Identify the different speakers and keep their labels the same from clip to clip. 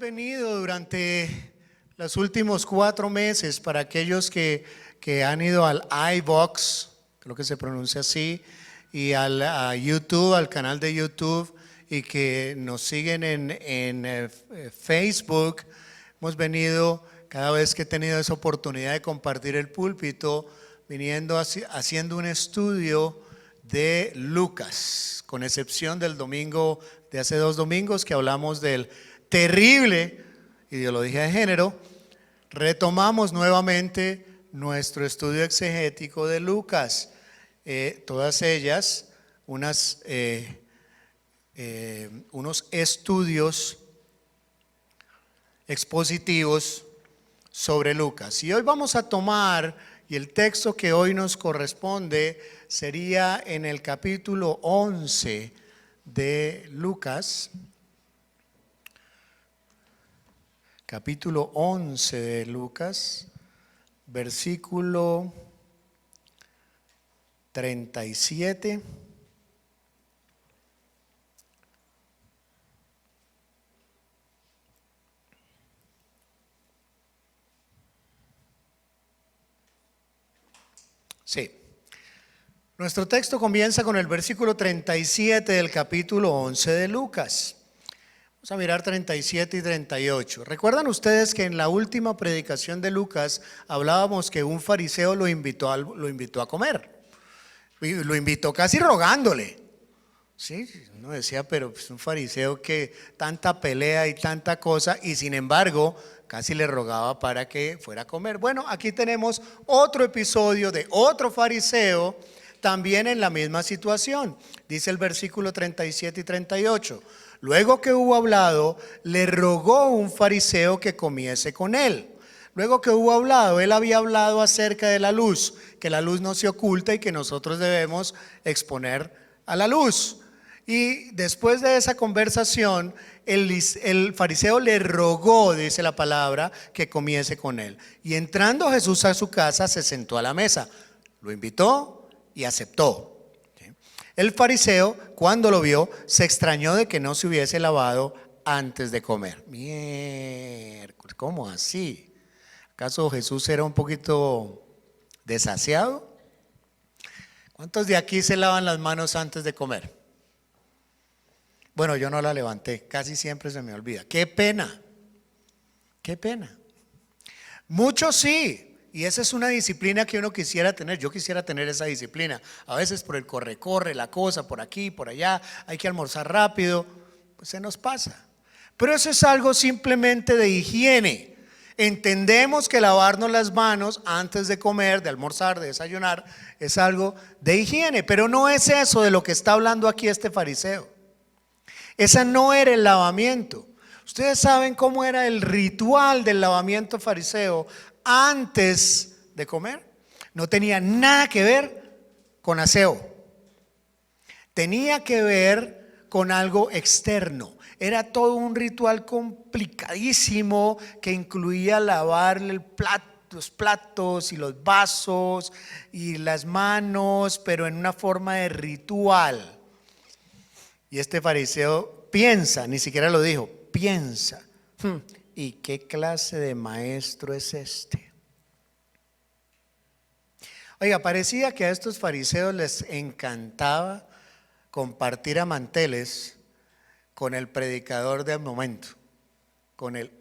Speaker 1: venido durante los últimos 4 meses, para aquellos que han ido al iVox, creo que se pronuncia así, y a YouTube, al canal de YouTube, y que nos siguen en Facebook. Hemos venido, cada vez que he tenido esa oportunidad de compartir el púlpito, viniendo haciendo un estudio de Lucas, con excepción del domingo de hace 2 domingos que hablamos del terrible ideología de género. Retomamos nuevamente nuestro estudio exegético de Lucas, todas ellas unos estudios expositivos sobre Lucas. Y hoy vamos a tomar, y el texto que hoy nos corresponde sería en el capítulo 11 de Lucas. Capítulo 11 de Lucas, versículo 37. Sí. Nuestro texto comienza con el versículo 37 del capítulo 11 de Lucas. Vamos a mirar 37 y 38. ¿Recuerdan ustedes que en la última predicación de Lucas hablábamos que un fariseo lo invitó a comer? Y lo invitó casi rogándole. Sí, uno decía, pero pues un fariseo que tanta pelea y tanta cosa, y sin embargo casi le rogaba para que fuera a comer. Bueno, aquí tenemos otro episodio de otro fariseo también en la misma situación. Dice el versículo 37 y 38. Luego que hubo hablado, le rogó un fariseo que comiese con él. Luego que hubo hablado, él había hablado acerca de la luz, que la luz no se oculta y que nosotros debemos exponer a la luz. Y después de esa conversación, el fariseo le rogó, dice la palabra, que comiese con él. Y entrando Jesús a su casa, se sentó a la mesa. Lo invitó y aceptó. El fariseo, cuando lo vio, se extrañó de que no se hubiese lavado antes de comer. Miércoles, ¿cómo así? ¿Acaso Jesús era un poquito desasiado? ¿Cuántos de aquí se lavan las manos antes de comer? Bueno, yo no la levanté, casi siempre se me olvida. ¡Qué pena! ¡Qué pena! Muchos sí. Y esa es una disciplina que uno quisiera tener. Yo quisiera tener esa disciplina. A veces por el corre, la cosa, por aquí, por allá, hay que almorzar rápido, pues se nos pasa. Pero eso es algo simplemente de higiene. Entendemos que lavarnos las manos antes de comer, de almorzar, de desayunar, es algo de higiene. Pero no es eso de lo que está hablando aquí este fariseo. Esa no era el lavamiento. Ustedes saben cómo era el ritual del lavamiento fariseo antes de comer. No tenía nada que ver con aseo. Tenía que ver con algo externo. Era todo un ritual complicadísimo que incluía lavarle los platos y los vasos y las manos, pero en una forma de ritual. Y este fariseo piensa, ni siquiera lo dijo, piensa. ¿Y qué clase de maestro es este? Oiga, parecía que a estos fariseos les encantaba compartir a manteles con el predicador del momento, con el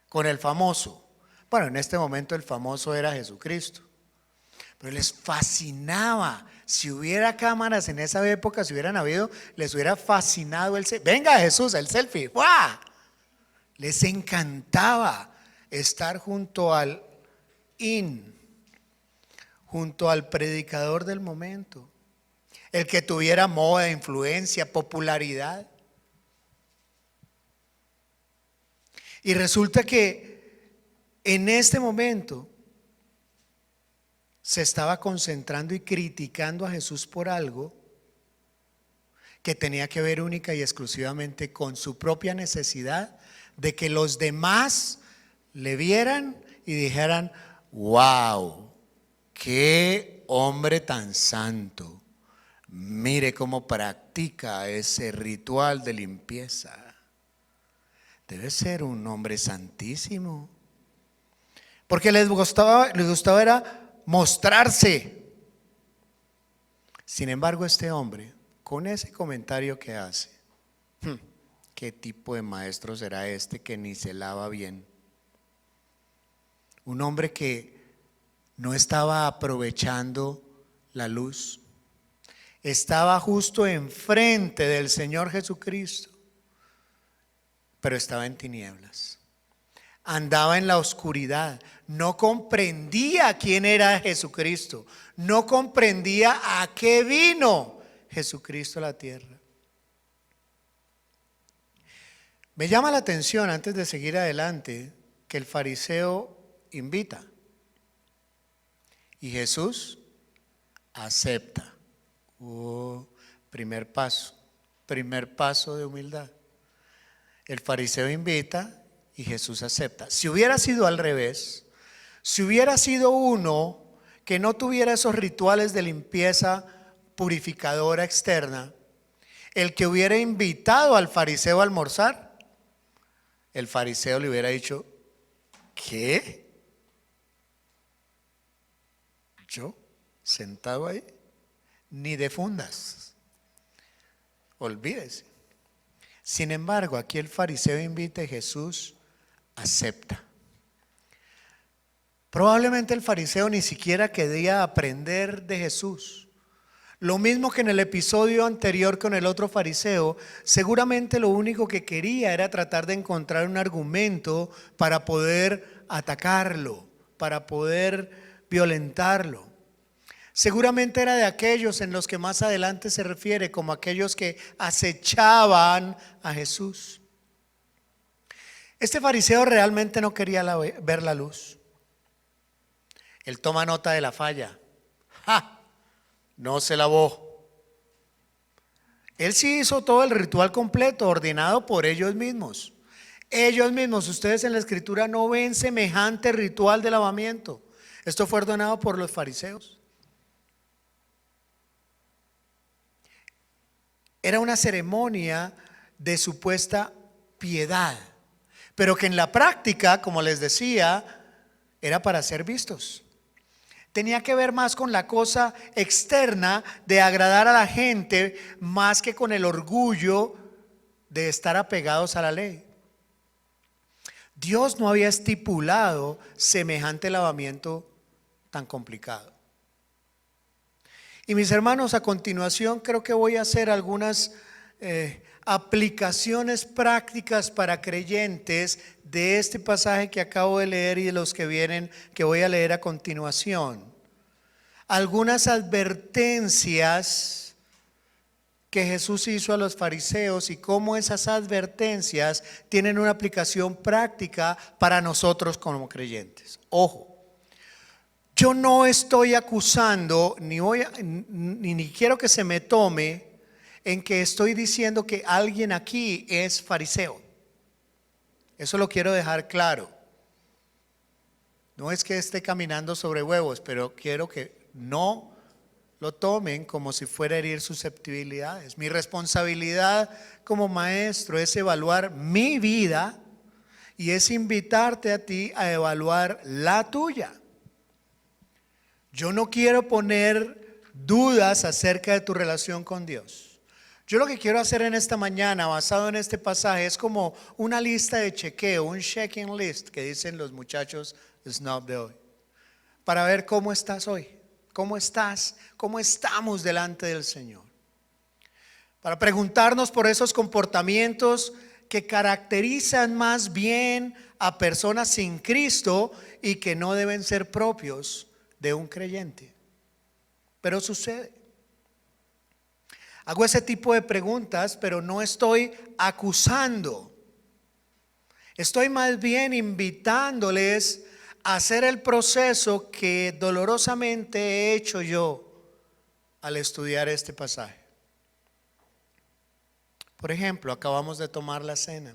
Speaker 1: con el famoso. Bueno, en este momento el famoso era Jesucristo, pero les fascinaba. Si hubiera cámaras en esa época, si hubieran habido, les hubiera fascinado el selfie. Venga Jesús, el selfie. ¡Guau! Les encantaba estar junto al junto al predicador del momento, el que tuviera moda, influencia, popularidad. Y resulta que en este momento se estaba concentrando y criticando a Jesús por algo que tenía que ver única y exclusivamente con su propia necesidad de que los demás le vieran y dijeran: wow, qué hombre tan santo, mire cómo practica ese ritual de limpieza. debe ser un hombre santísimo. Porque les gustaba era mostrarse. Sin embargo, este hombre, con ese comentario que hace, ¿qué tipo de maestro será este que ni se lava bien? Un hombre que no estaba aprovechando la luz, estaba justo enfrente del Señor Jesucristo, pero estaba en tinieblas, andaba en la oscuridad, no comprendía quién era Jesucristo, no comprendía a qué vino Jesucristo a la tierra. Me llama la atención, antes de seguir adelante, que el fariseo invita y Jesús acepta. Primer paso de humildad. El fariseo invita y Jesús acepta. Si hubiera sido al revés, si hubiera sido uno que no tuviera esos rituales de limpieza purificadora externa, el que hubiera invitado al fariseo a almorzar, el fariseo le hubiera dicho: ¿qué? ¿Yo? ¿Sentado ahí? Ni de fundas. Olvídese. Sin embargo, aquí el fariseo invita y Jesús acepta. Probablemente el fariseo ni siquiera quería aprender de Jesús. Lo mismo que en el episodio anterior con el otro fariseo, seguramente lo único que quería era tratar de encontrar un argumento para poder atacarlo, para poder violentarlo. Seguramente era de aquellos en los que más adelante se refiere como aquellos que acechaban a Jesús. Este fariseo realmente no quería ver la luz. Él toma nota de la falla. ¡Ja! No se lavó. Él sí hizo todo el ritual completo, ordenado por ellos mismos. Ellos mismos, ustedes en la escritura no ven semejante ritual de lavamiento. Esto fue ordenado por los fariseos. Era una ceremonia de supuesta piedad, pero que en la práctica, como les decía, era para ser vistos. Tenía que ver más con la cosa externa de agradar a la gente, más que con el orgullo de estar apegados a la ley. Dios no había estipulado semejante lavamiento tan complicado. Y mis hermanos, a continuación creo que voy a hacer algunas aplicaciones prácticas para creyentes de este pasaje que acabo de leer y de los que vienen, que voy a leer a continuación. Algunas advertencias que Jesús hizo a los fariseos y cómo esas advertencias tienen una aplicación práctica para nosotros como creyentes. Ojo, yo no estoy acusando ni quiero que se me tome en que estoy diciendo que alguien aquí es fariseo. Eso lo quiero dejar claro. No es que esté caminando sobre huevos, pero quiero que no lo tomen como si fuera a herir susceptibilidades. Mi responsabilidad como maestro es evaluar mi vida y es invitarte a ti a evaluar la tuya. Yo no quiero poner dudas acerca de tu relación con Dios. Yo lo que quiero hacer en esta mañana, basado en este pasaje, es como una lista de chequeo, un checking list que dicen los muchachos snob de hoy, para ver cómo estás hoy, cómo estás, cómo estamos delante del Señor. Para preguntarnos por esos comportamientos que caracterizan más bien a personas sin Cristo y que no deben ser propios de un creyente. Pero sucede. Hago ese tipo de preguntas, pero no estoy acusando. Estoy más bien invitándoles a hacer el proceso que dolorosamente he hecho yo al estudiar este pasaje. Por ejemplo, acabamos de tomar la cena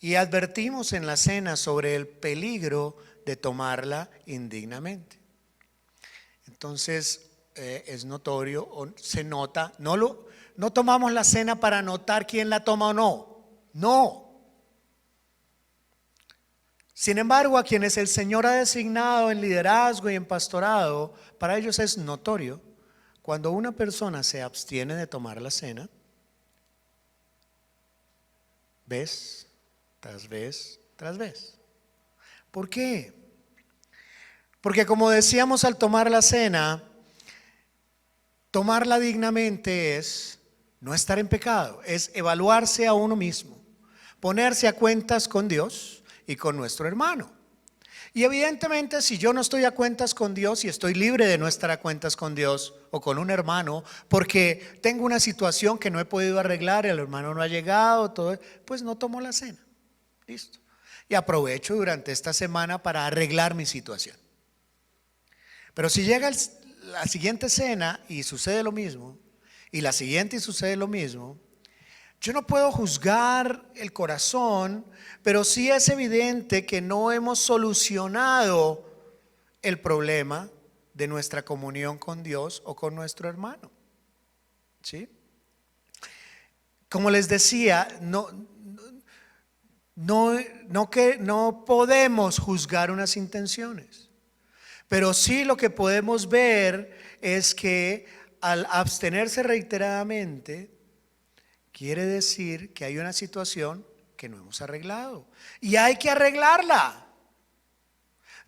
Speaker 1: y advertimos en la cena sobre el peligro de tomarla indignamente. Entonces, es notorio o se nota, no tomamos la cena para notar quién la toma o no. No. Sin embargo, a quienes el Señor ha designado en liderazgo y en pastorado, para ellos es notorio cuando una persona se abstiene de tomar la cena, vez tras vez tras vez. ¿Por qué? Porque como decíamos al tomar la cena, tomarla dignamente es no estar en pecado, es evaluarse a uno mismo, ponerse a cuentas con Dios y con nuestro hermano. Y evidentemente, si yo no estoy a cuentas con Dios y estoy libre de no estar a cuentas con Dios o con un hermano, porque tengo una situación que no he podido arreglar, el hermano no ha llegado, todo, pues no tomo la cena. Listo. Y aprovecho durante esta semana para arreglar mi situación. Pero si llega la siguiente cena y sucede lo mismo, y la siguiente y sucede lo mismo, yo no puedo juzgar el corazón, pero sí es evidente que no hemos solucionado el problema de nuestra comunión con Dios o con nuestro hermano. ¿Sí? Como les decía, no podemos juzgar unas intenciones, pero sí lo que podemos ver es que al abstenerse reiteradamente, quiere decir que hay una situación que no hemos arreglado y hay que arreglarla.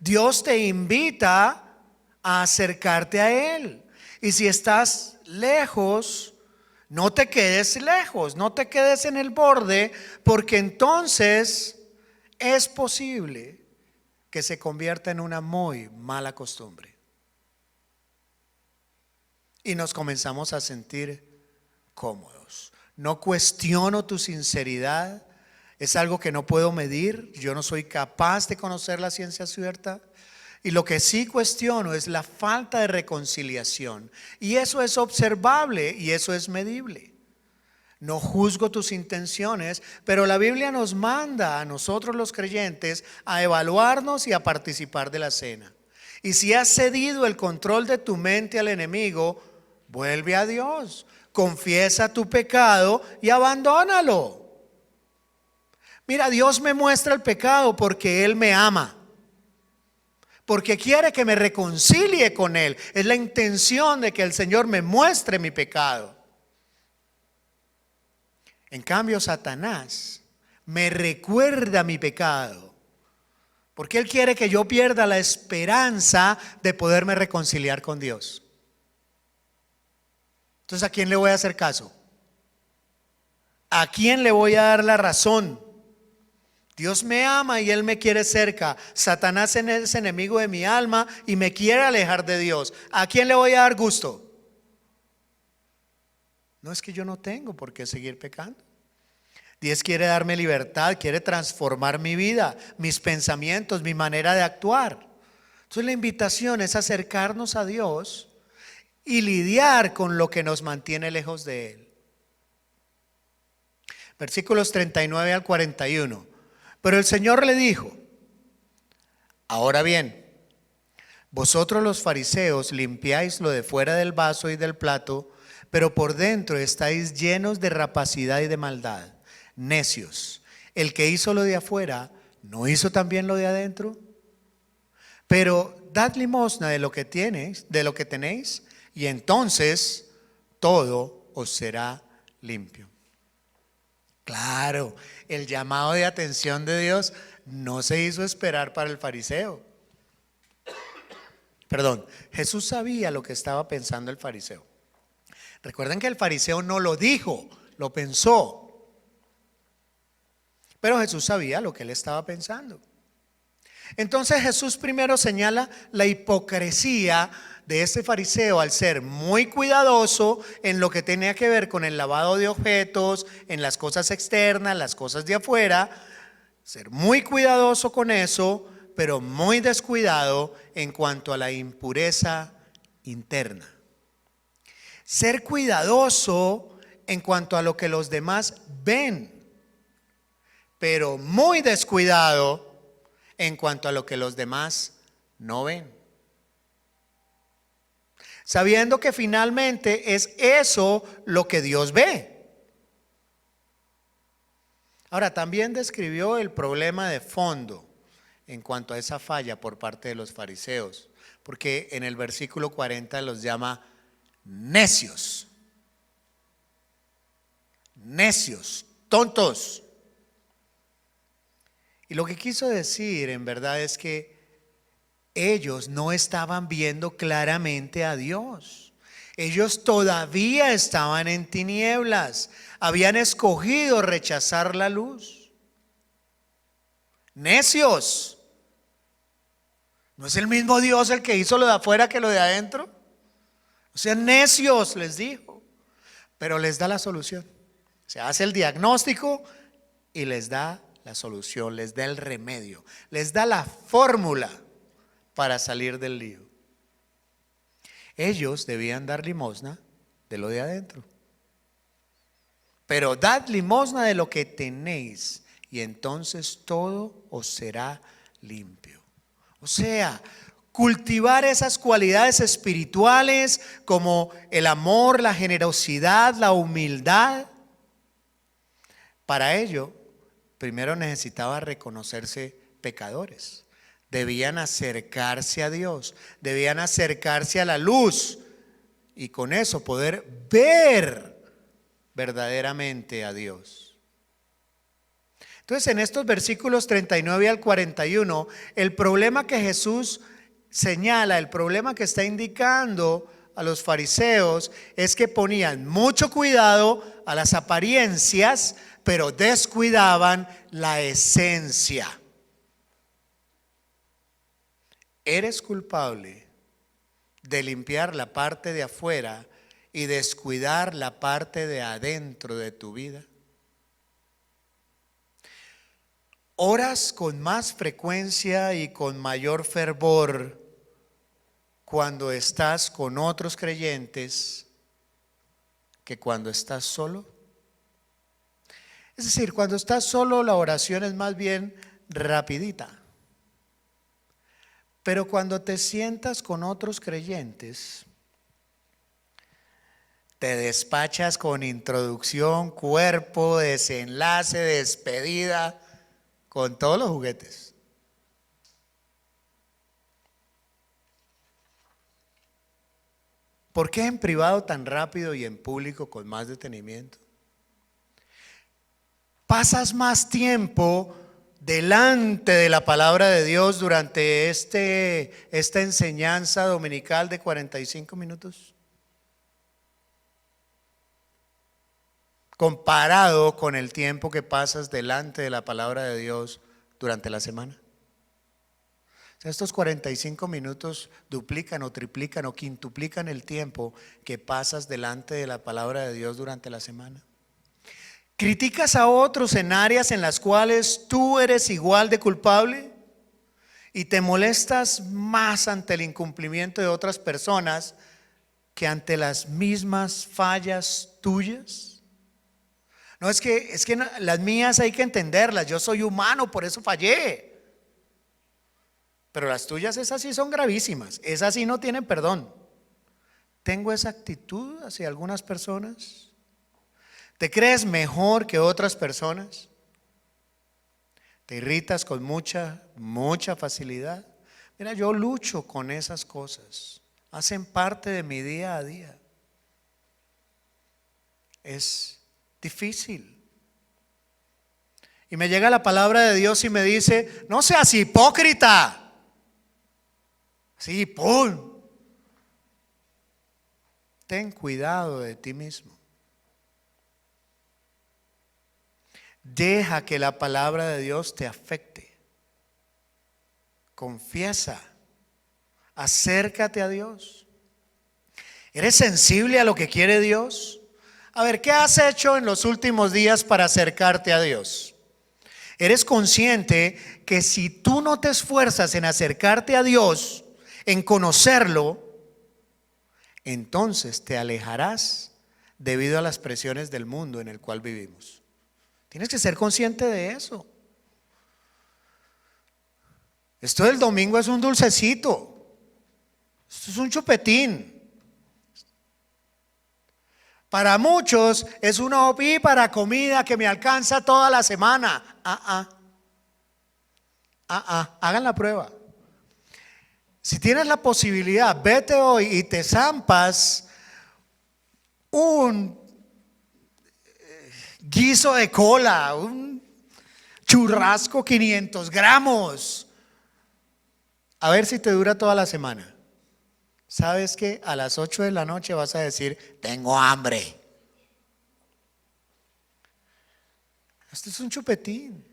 Speaker 1: Dios te invita a acercarte a Él, y si estás lejos, no te quedes lejos, no te quedes en el borde, porque entonces es posible que se convierta en una muy mala costumbre y nos comenzamos a sentir cómodos. No cuestiono tu sinceridad, es algo que no puedo medir, yo no soy capaz de conocer la ciencia cierta. Y lo que sí cuestiono es la falta de reconciliación, y eso es observable y eso es medible. No juzgo tus intenciones, pero la Biblia nos manda a nosotros los creyentes a evaluarnos y a participar de la cena. Y si has cedido el control de tu mente al enemigo, vuelve a Dios, confiesa tu pecado y abandónalo. Mira, Dios me muestra el pecado porque Él me ama, porque quiere que me reconcilie con Él. Es la intención de que el Señor me muestre mi pecado. En cambio, Satanás me recuerda mi pecado, porque él quiere que yo pierda la esperanza de poderme reconciliar con Dios. Entonces, ¿a quién le voy a hacer caso? ¿A quién le voy a dar la razón? Dios me ama y Él me quiere cerca. Satanás es enemigo de mi alma y me quiere alejar de Dios. ¿A quién le voy a dar gusto? No, es que yo no tengo por qué seguir pecando. Dios quiere darme libertad, quiere transformar mi vida, mis pensamientos, mi manera de actuar. Entonces la invitación es acercarnos a Dios y lidiar con lo que nos mantiene lejos de Él. Versículos 39 al 41. Pero el Señor le dijo: ahora bien, vosotros los fariseos limpiáis lo de fuera del vaso y del plato, pero por dentro estáis llenos de rapacidad y de maldad. Necios, el que hizo lo de afuera, ¿no hizo también lo de adentro? Pero dad limosna de lo que tenéis, y entonces todo os será limpio. Claro, el llamado de atención de Dios no se hizo esperar para el fariseo. Perdón, Jesús sabía lo que estaba pensando el fariseo. Recuerden que el fariseo no lo dijo, lo pensó. Pero Jesús sabía lo que él estaba pensando. Entonces Jesús primero señala la hipocresía de este fariseo al ser muy cuidadoso en lo que tenía que ver con el lavado de objetos, en las cosas externas, las cosas de afuera. Ser muy cuidadoso con eso, pero muy descuidado en cuanto a la impureza interna. Ser cuidadoso en cuanto a lo que los demás ven, pero muy descuidado en cuanto a lo que los demás no ven. Sabiendo que finalmente es eso lo que Dios ve. Ahora, también describió el problema de fondo en cuanto a esa falla por parte de los fariseos, porque en el versículo 40 los llama necios, necios, tontos. Y lo que quiso decir en verdad es que ellos no estaban viendo claramente a Dios. Ellos todavía estaban en tinieblas, habían escogido rechazar la luz. Necios. ¿No es el mismo Dios el que hizo lo de afuera que lo de adentro? O sea, necios, les dijo. Pero les da la solución. Se hace el diagnóstico y les da la solución, les da el remedio, les da la fórmula para salir del lío. Ellos debían dar limosna de lo de adentro. Pero dad limosna de lo que tenéis y entonces todo os será limpio. O sea, cultivar esas cualidades espirituales como el amor, la generosidad, la humildad. Para ello, primero necesitaba reconocerse pecadores. Debían acercarse a Dios, debían acercarse a la luz y con eso poder ver verdaderamente a Dios. Entonces, en estos versículos 39 al 41, el problema que Jesús señala, el problema que está indicando a los fariseos es que ponían mucho cuidado a las apariencias, pero descuidaban la esencia. Eres culpable de limpiar la parte de afuera y descuidar la parte de adentro de tu vida. Oras con más frecuencia y con mayor fervor cuando estás con otros creyentes que cuando estás solo. Es decir, cuando estás solo la oración es más bien rapidita. Pero cuando te sientas con otros creyentes, te despachas con introducción, cuerpo, desenlace, despedida, con todos los juguetes. ¿Por qué en privado tan rápido y en público con más detenimiento? Pasas más tiempo delante de la palabra de Dios durante esta enseñanza dominical de 45 minutos, comparado con el tiempo que pasas delante de la palabra de Dios durante la semana. O sea, estos 45 minutos duplican o triplican o quintuplican el tiempo que pasas delante de la palabra de Dios durante la semana. ¿Criticas a otros en áreas en las cuales tú eres igual de culpable y te molestas más ante el incumplimiento de otras personas que ante las mismas fallas tuyas? No, es que las mías hay que entenderlas, yo soy humano, por eso fallé. Pero las tuyas, esas sí son gravísimas, esas sí no tienen perdón. ¿Tengo esa actitud hacia algunas personas? ¿Te crees mejor que otras personas? ¿Te irritas con mucha facilidad? Mira, yo lucho con esas cosas. Hacen parte de mi día a día. Es difícil. Y me llega la palabra de Dios y me dice: no seas hipócrita. Sí, ¡pum! Ten cuidado de ti mismo. Deja que la palabra de Dios te afecte. Confiesa. Acércate a Dios. ¿Eres sensible a lo que quiere Dios? A ver, ¿qué has hecho en los últimos días para acercarte a Dios? ¿Eres consciente que si tú no te esfuerzas en acercarte a Dios, en conocerlo, entonces te alejarás debido a las presiones del mundo en el cual vivimos? Tienes que ser consciente de eso. Esto del domingo es un dulcecito. Esto es un chupetín. Para muchos es una opípara comida que me alcanza toda la semana. Hagan la prueba. Si tienes la posibilidad, vete hoy y te zampas un guiso de cola, un churrasco 500 gramos. A ver si te dura toda la semana. ¿Sabes que a las 8 de la noche vas a decir, tengo hambre? Esto es un chupetín.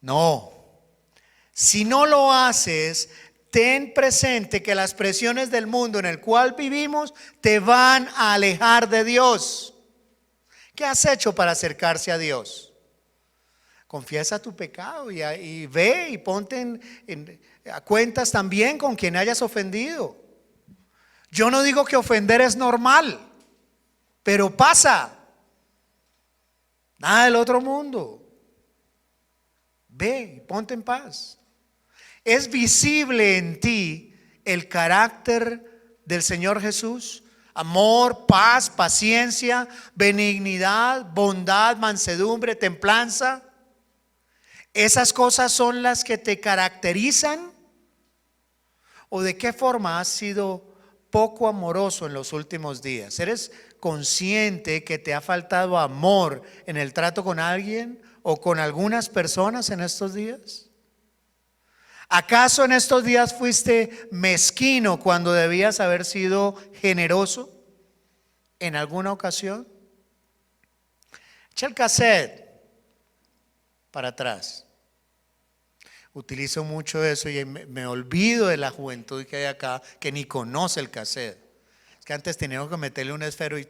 Speaker 1: No, si no lo haces, ten presente que las presiones del mundo en el cual vivimos te van a alejar de Dios. ¿Qué has hecho para acercarse a Dios? Confiesa tu pecado y ve y ponte a cuentas también con quien hayas ofendido. Yo no digo que ofender es normal, pero pasa. Nada del otro mundo. Ve y ponte en paz. ¿Es visible en ti el carácter del Señor Jesús? Amor, paz, paciencia, benignidad, bondad, mansedumbre, templanza. ¿Esas cosas son las que te caracterizan? ¿O de qué forma has sido poco amoroso en los últimos días? ¿Eres consciente que te ha faltado amor en el trato con alguien o con algunas personas en estos días? ¿Acaso en estos días fuiste mezquino cuando debías haber sido generoso en alguna ocasión? Echa el cassette para atrás. Utilizo mucho eso y me olvido de la juventud que hay acá que ni conoce el cassette. Es que antes teníamos que meterle un esfero y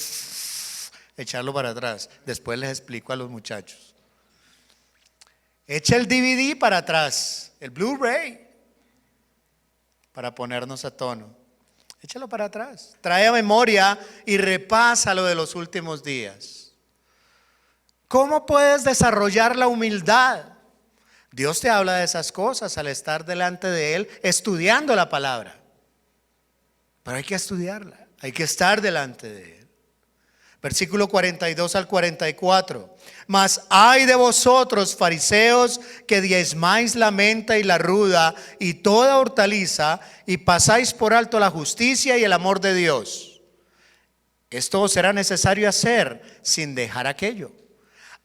Speaker 1: echarlo para atrás. Después les explico a los muchachos. Echa el DVD para atrás, el Blu-ray, para ponernos a tono. Échalo para atrás. Trae a memoria y repasa lo de los últimos días. ¿Cómo puedes desarrollar la humildad? Dios te habla de esas cosas al estar delante de Él estudiando la palabra. Pero hay que estudiarla, hay que estar delante de Él. Versículo 42 al 44. Mas ay de vosotros, fariseos, que diezmáis la menta y la ruda y toda hortaliza, y pasáis por alto la justicia y el amor de Dios. Esto os será necesario hacer sin dejar aquello.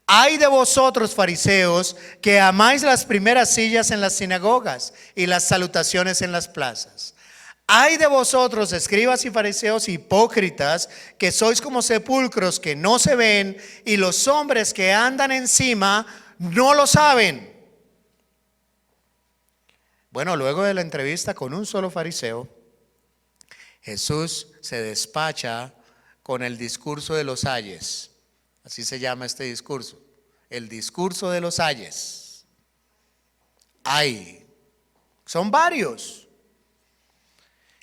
Speaker 1: Ay de vosotros, fariseos, que amáis las primeras sillas en las sinagogas y las salutaciones en las plazas. Ay de vosotros, escribas y fariseos hipócritas, que sois como sepulcros que no se ven, y los hombres que andan encima no lo saben. Bueno, luego de la entrevista con un solo fariseo, Jesús se despacha con el discurso de los ayes. Así se llama este discurso, el discurso de los ayes. Ay, son varios.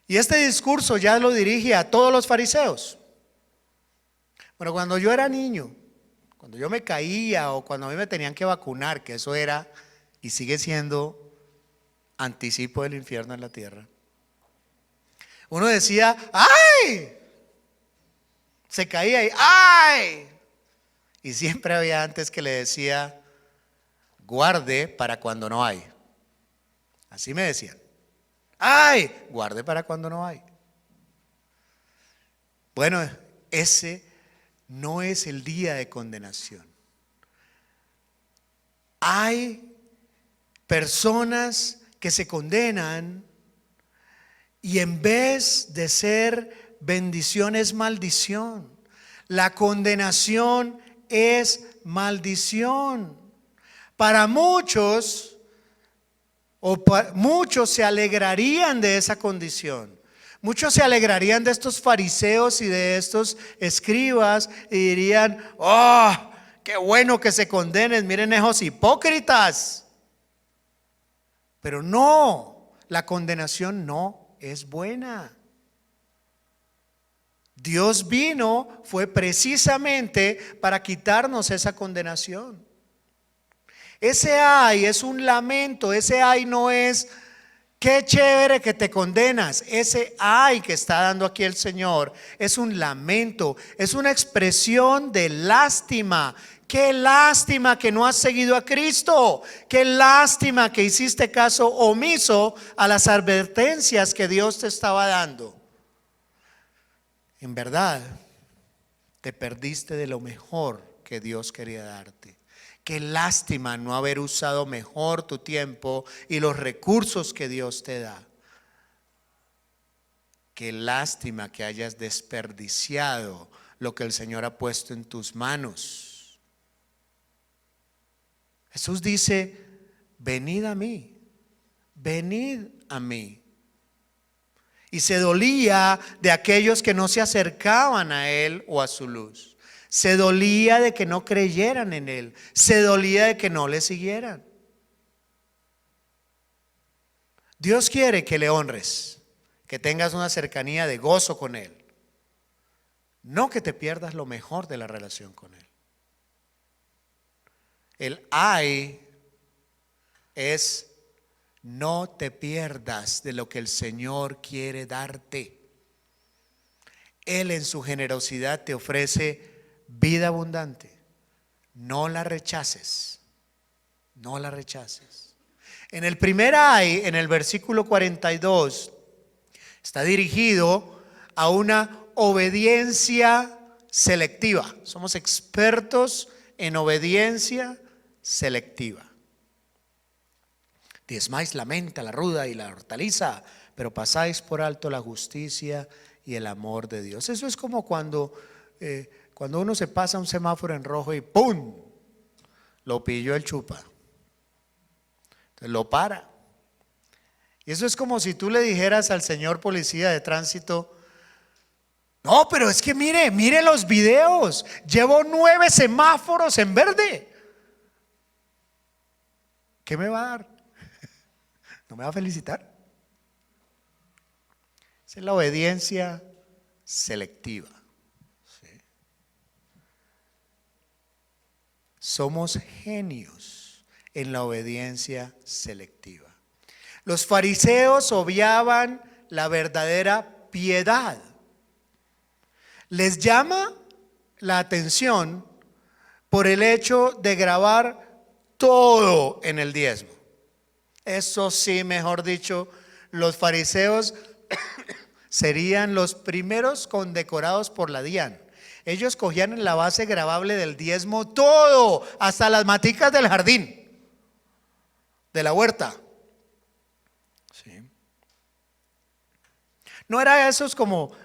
Speaker 1: Y este discurso ya lo dirige a todos los fariseos. Bueno, cuando yo era niño, cuando yo me caía o cuando a mí me tenían que vacunar, que eso era y sigue siendo anticipo del infierno en la tierra, uno decía, ¡ay! Se caía y ¡ay! Y siempre había antes que le decía, guarde para cuando no hay. Así me decían. ¡Ay! Guarde para cuando no hay. Bueno, ese no es el día de condenación. Hay personas que se condenan y en vez de ser bendición es maldición. La condenación es maldición. Para muchos, muchos se alegrarían de esa condición. Muchos se alegrarían de estos fariseos y de estos escribas y dirían, oh, qué bueno que se condenen, miren esos hipócritas. Pero no, la condenación no es buena. Dios fue precisamente para quitarnos esa condenación. Ese ay es un lamento, ese ay no es qué chévere que te condenas. Ese ay que está dando aquí el Señor es un lamento, es una expresión de lástima. Qué lástima que no has seguido a Cristo. Qué lástima que hiciste caso omiso a las advertencias que Dios te estaba dando. En verdad, te perdiste de lo mejor que Dios quería darte. Qué lástima no haber usado mejor tu tiempo y los recursos que Dios te da. Qué lástima que hayas desperdiciado lo que el Señor ha puesto en tus manos. Jesús dice: venid a mí, venid a mí. Y se dolía de aquellos que no se acercaban a Él o a su luz. Se dolía de que no creyeran en Él. Se dolía de que no le siguieran. Dios quiere que le honres, que tengas una cercanía de gozo con Él. No que te pierdas lo mejor de la relación con Él. El ay es: no te pierdas de lo que el Señor quiere darte. Él en su generosidad te ofrece vida abundante. No la rechaces. No la rechaces. En el primer ay, en el versículo 42, está dirigido a una obediencia selectiva. Somos expertos en obediencia selectiva. Diezmáis la menta, la ruda y la hortaliza, pero pasáis por alto la justicia y el amor de Dios. Eso es como cuando uno se pasa un semáforo en rojo y ¡pum! Lo pilló el chupa. Entonces lo para. Y eso es como si tú le dijeras al señor policía de tránsito: no, pero es que mire los videos, llevo 9 semáforos en verde. ¿Qué me va a dar? ¿No me va a felicitar? Esa es la obediencia selectiva. ¿Sí? Somos genios en la obediencia selectiva. Los fariseos obviaban la verdadera piedad. Les llama la atención por el hecho de grabar todo en el diezmo. Eso sí, mejor dicho, los fariseos serían los primeros condecorados por la DIAN. Ellos cogían en la base grabable del diezmo todo, hasta las maticas del jardín, de la huerta. Sí. No era esos como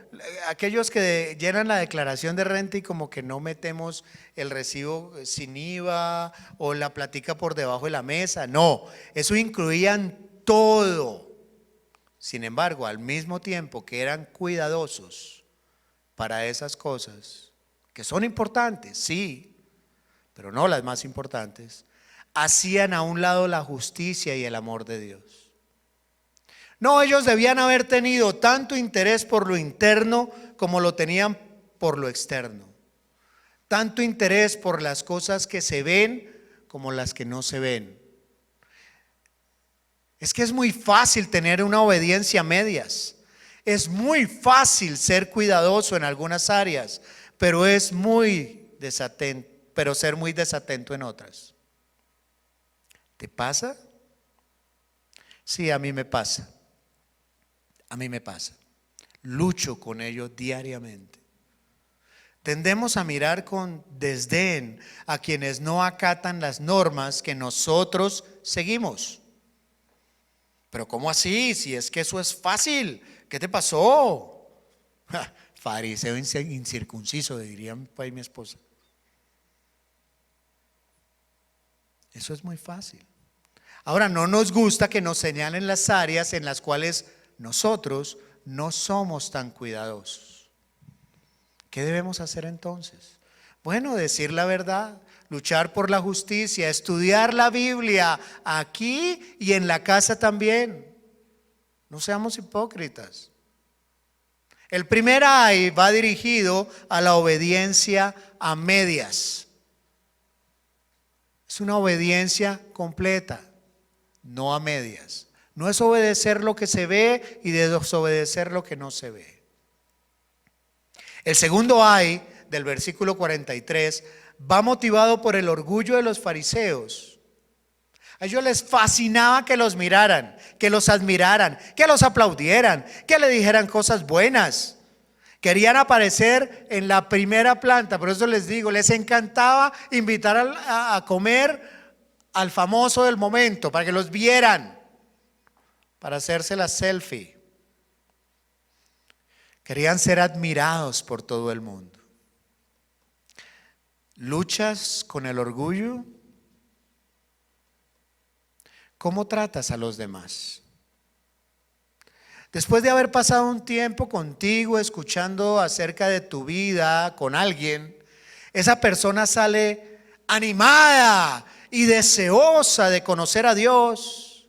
Speaker 1: aquellos que llenan la declaración de renta y como que no metemos el recibo sin IVA o la platica por debajo de la mesa. No, eso incluían todo. Sin embargo, al mismo tiempo que eran cuidadosos para esas cosas, que son importantes, sí, pero no las más importantes, hacían a un lado la justicia y el amor de Dios. No, ellos debían haber tenido tanto interés por lo interno como lo tenían por lo externo. Tanto interés por las cosas que se ven como las que no se ven. Es que es muy fácil tener una obediencia a medias. Es muy fácil ser cuidadoso en algunas áreas, pero ser muy desatento en otras. ¿Te pasa? Sí, a mí me pasa. A mí me pasa. Lucho con ello diariamente. Tendemos a mirar con desdén a quienes no acatan las normas que nosotros seguimos. Pero ¿cómo así? Si es que eso es fácil. ¿Qué te pasó? Fariseo incircunciso, diría mi esposa. Eso es muy fácil. Ahora, no nos gusta que nos señalen las áreas en las cuales nosotros no somos tan cuidadosos. ¿Qué debemos hacer entonces? Bueno, decir la verdad, luchar por la justicia, estudiar la Biblia aquí y en la casa también. No seamos hipócritas. El primer ay va dirigido a la obediencia a medias. Es una obediencia completa, no a medias. No es obedecer lo que se ve y desobedecer lo que no se ve. El segundo ay del versículo 43 va motivado por el orgullo de los fariseos. A ellos les fascinaba que los miraran, que los admiraran, que los aplaudieran, que le dijeran cosas buenas. Querían aparecer en la primera planta. Por eso les digo, les encantaba invitar a comer al famoso del momento, para que los vieran, para hacerse la selfie. Querían ser admirados por todo el mundo. ¿Luchas con el orgullo? ¿Cómo tratas a los demás? Después de haber pasado un tiempo contigo escuchando acerca de tu vida con alguien, esa persona sale animada y deseosa de conocer a Dios,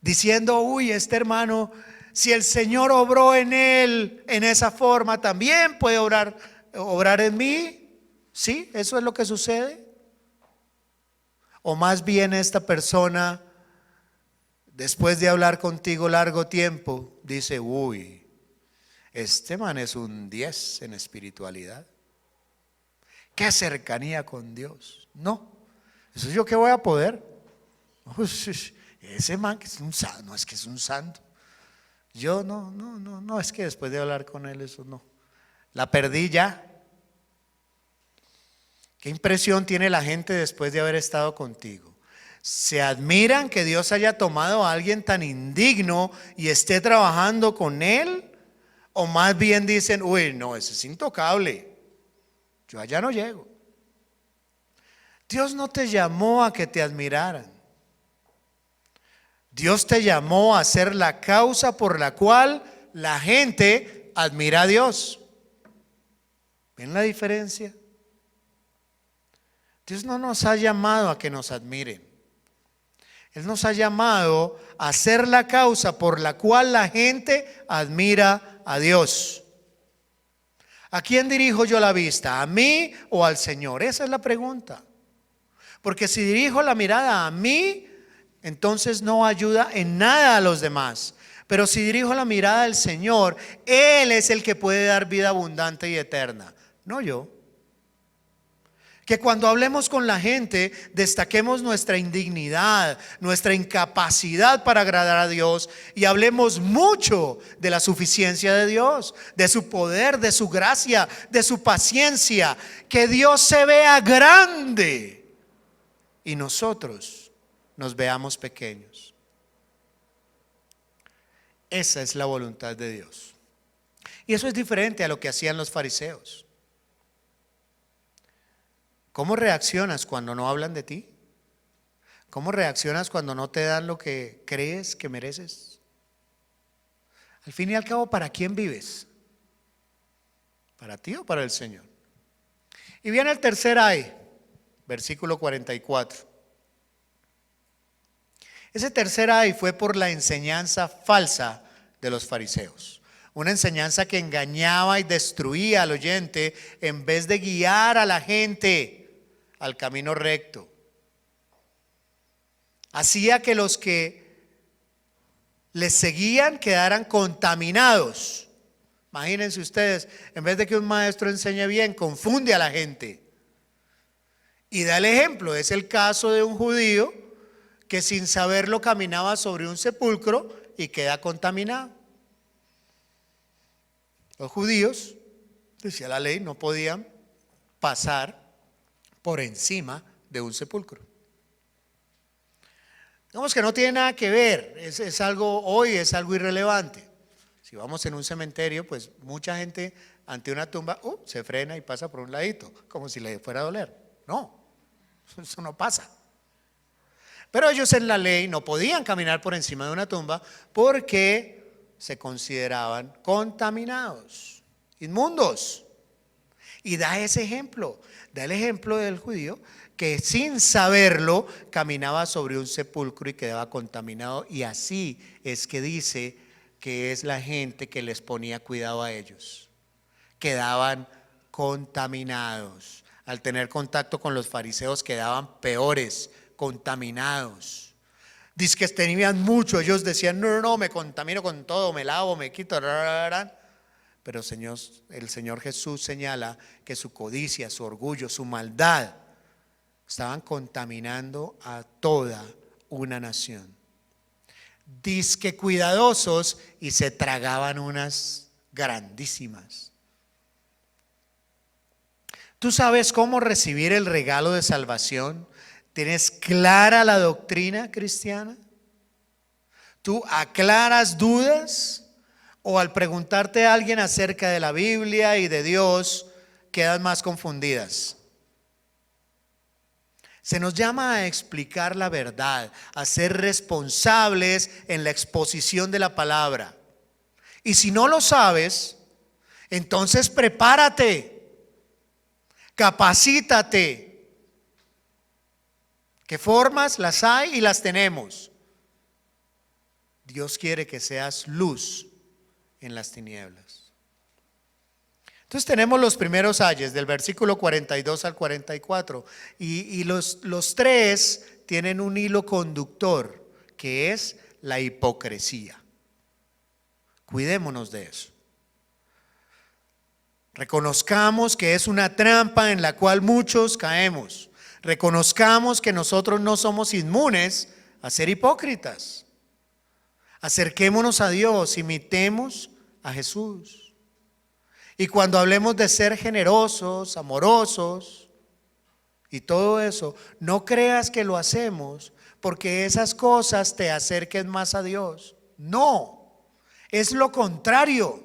Speaker 1: diciendo: uy, este hermano, si el Señor obró en él en esa forma, también puede obrar en mí. ¿Sí? ¿Eso es lo que sucede? O más bien esta persona, después de hablar contigo largo tiempo, dice: uy, este man es un 10 en espiritualidad. Qué cercanía con Dios. No, eso yo que voy a poder. Ese man que es un santo, no es que es un santo. Yo no, es que después de hablar con él eso no. La perdí ya. ¿Qué impresión tiene la gente después de haber estado contigo? ¿Se admiran que Dios haya tomado a alguien tan indigno y esté trabajando con él? ¿O más bien dicen: uy, no, ese es intocable, yo allá no llego? Dios no te llamó a que te admiraran. Dios te llamó a ser la causa por la cual la gente admira a Dios. ¿Ven la diferencia? Dios no nos ha llamado a que nos admiren. Él nos ha llamado a ser la causa por la cual la gente admira a Dios. ¿A quién dirijo yo la vista? ¿A mí o al Señor? Esa es la pregunta. Porque si dirijo la mirada a mí, entonces no ayuda en nada a los demás. Pero si dirijo la mirada al Señor, Él es el que puede dar vida abundante y eterna, no yo. Que cuando hablemos con la gente destaquemos nuestra indignidad, nuestra incapacidad para agradar a Dios, y hablemos mucho de la suficiencia de Dios, de su poder, de su gracia, de su paciencia. Que Dios se vea grande y nosotros nos veamos pequeños. Esa es la voluntad de Dios. Y eso es diferente a lo que hacían los fariseos. ¿Cómo reaccionas cuando no hablan de ti? ¿Cómo reaccionas cuando no te dan lo que crees que mereces? Al fin y al cabo, ¿para quién vives? ¿Para ti o para el Señor? Y viene el tercer ay, versículo 44. Ese tercer ay fue por la enseñanza falsa de los fariseos. Una enseñanza que engañaba y destruía al oyente en vez de guiar a la gente al camino recto. Hacía que los que les seguían quedaran contaminados. Imagínense ustedes, en vez de que un maestro enseñe bien, confunde a la gente. Y da el ejemplo, es el caso de un judío que sin saberlo caminaba sobre un sepulcro y queda contaminado. Los judíos, decía la ley, no podían pasar por encima de un sepulcro. Digamos que no tiene nada que ver, es algo, hoy es algo irrelevante. Si vamos en un cementerio, pues mucha gente ante una tumba se frena y pasa por un ladito, como si le fuera a doler. No, eso no pasa. Pero ellos en la ley no podían caminar por encima de una tumba porque se consideraban contaminados, inmundos. Y da ese ejemplo, da el ejemplo del judío que sin saberlo caminaba sobre un sepulcro y quedaba contaminado. Y así es que dice que es la gente que les ponía cuidado a ellos. Quedaban contaminados. al tener contacto con los fariseos quedaban peores, contaminados. Dice que tenían mucho, ellos decían, no, me contamino con todo, me lavo, me quito, pero el Señor Jesús señala que su codicia, su orgullo, su maldad estaban contaminando a toda una nación. Dice que cuidadosos y se tragaban unas grandísimas. ¿Tú sabes cómo recibir el regalo de salvación? ¿Tienes clara la doctrina cristiana? ¿Tú aclaras dudas? ¿O al preguntarte a alguien acerca de la Biblia y de Dios, quedas más confundidas? Se nos llama a explicar la verdad, a ser responsables en la exposición de la palabra. Y si no lo sabes, entonces prepárate, capacítate. ¿Qué formas? Las hay y las tenemos. Dios quiere que seas luz en las tinieblas. Entonces tenemos los primeros ayes del versículo 42 al 44 y los tres tienen un hilo conductor que es la hipocresía. Cuidémonos de eso. Reconozcamos que es una trampa en la cual muchos caemos. Reconozcamos que nosotros no somos inmunes a ser hipócritas. Acerquémonos a Dios, imitemos a Jesús. Y cuando hablemos de ser generosos, amorosos y todo eso, no creas que lo hacemos porque esas cosas te acerquen más a Dios. No, es lo contrario.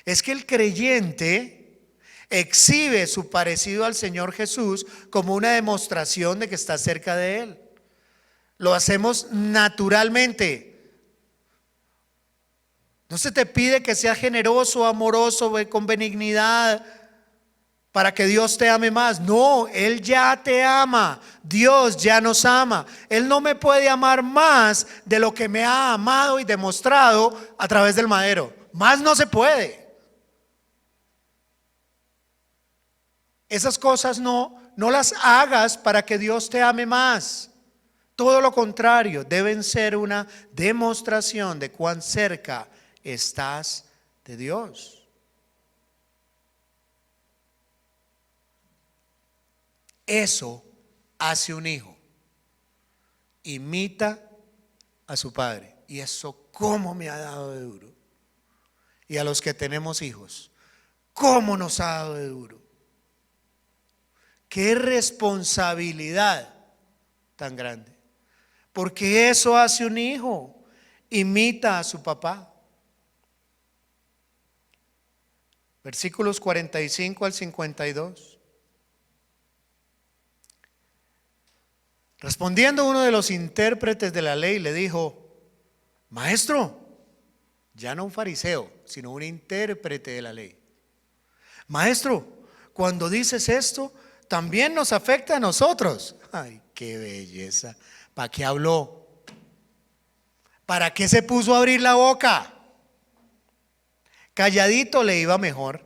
Speaker 1: Es que el creyente exhibe su parecido al Señor Jesús como una demostración de que está cerca de Él. Lo hacemos naturalmente. No se te pide que seas generoso, amoroso, con benignidad para que Dios te ame más. No, Él ya te ama. Dios ya nos ama. Él no me puede amar más de lo que me ha amado y demostrado a través del madero. Más no se puede. Esas cosas no las hagas para que Dios te ame más. Todo lo contrario, deben ser una demostración de cuán cerca estás de Dios. Eso hace un hijo. Imita a su padre. Y eso cómo me ha dado de duro. Y a los que tenemos hijos, cómo nos ha dado de duro. Qué responsabilidad tan grande. Porque eso hace un hijo. Imita a su papá. Versículos 45 al 52. Respondiendo uno de los intérpretes de la ley le dijo: Maestro, ya no un fariseo, sino un intérprete de la ley. Maestro, cuando dices esto, también nos afecta a nosotros. Ay, qué belleza. ¿Para qué habló? ¿Para qué se puso a abrir la boca? Calladito le iba mejor.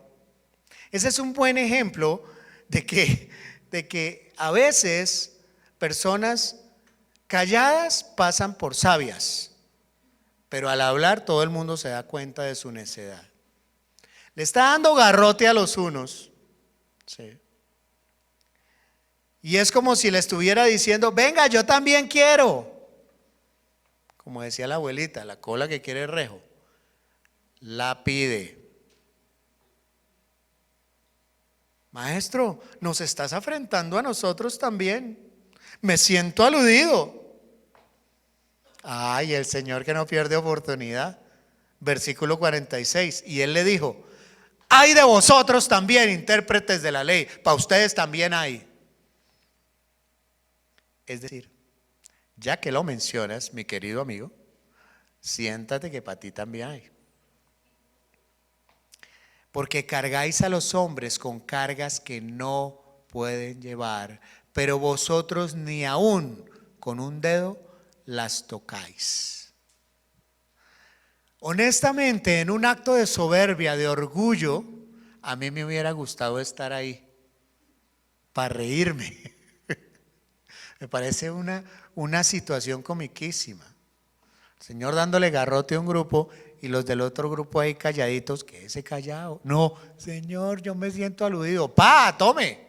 Speaker 1: Ese es un buen ejemplo de que a veces personas calladas pasan por sabias, pero al hablar todo el mundo se da cuenta de su necedad. Le está dando garrote a los unos, ¿sí? Y es como si le estuviera diciendo: venga, yo también quiero. Como decía la abuelita, la cola que quiere rejo la pide. Maestro, nos estás afrentando a nosotros también. Me siento aludido. Ay, el Señor que no pierde oportunidad. Versículo 46. Y Él le dijo: hay de vosotros también, intérpretes de la ley. Para ustedes también hay. Es decir, ya que lo mencionas, mi querido amigo, siéntate que para ti también hay. Porque cargáis a los hombres con cargas que no pueden llevar, pero vosotros ni aún con un dedo las tocáis. Honestamente, en un acto de soberbia, de orgullo, a mí me hubiera gustado estar ahí. para reírme. Me parece una situación comiquísima. El Señor dándole garrote a un grupo y los del otro grupo ahí calladitos. Quédese callado. No, Señor, yo me siento aludido. ¡Pa! ¡Tome!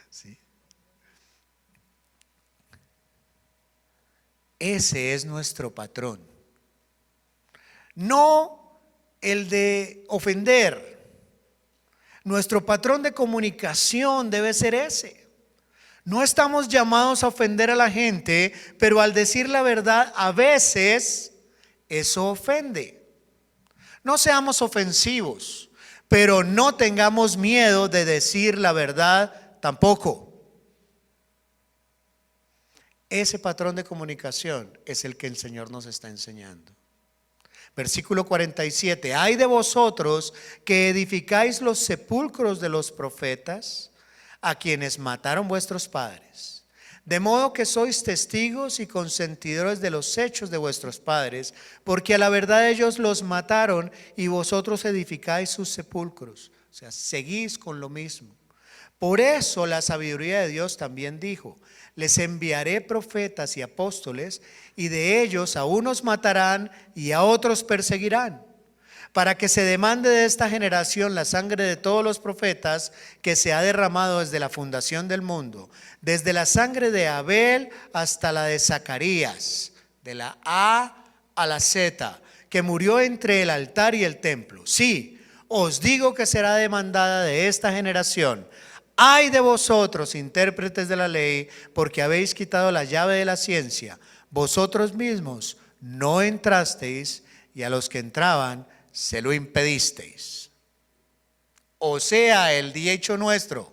Speaker 1: Sí. Ese es nuestro patrón. No el de ofender. Nuestro patrón de comunicación debe ser ese. No estamos llamados a ofender a la gente, pero al decir la verdad a veces eso ofende. No seamos ofensivos, pero no tengamos miedo de decir la verdad tampoco. Ese patrón de comunicación es el que el Señor nos está enseñando. Versículo 47, hay de vosotros que edificáis los sepulcros de los profetas, a quienes mataron vuestros padres, de modo que sois testigos y consentidores de los hechos de vuestros padres, porque a la verdad ellos los mataron y vosotros edificáis sus sepulcros. O sea, seguís con lo mismo. Por eso la sabiduría de Dios también dijo: les enviaré profetas y apóstoles, y de ellos a unos matarán y a otros perseguirán, para que se demande de esta generación la sangre de todos los profetas que se ha derramado desde la fundación del mundo, desde la sangre de Abel hasta la de Zacarías, de la A a la Z, que murió entre el altar y el templo. Sí, os digo que será demandada de esta generación. Ay de vosotros, intérpretes de la ley, porque habéis quitado la llave de la ciencia. Vosotros mismos no entrasteis, y a los que entraban se lo impedisteis. O sea, el dicho nuestro: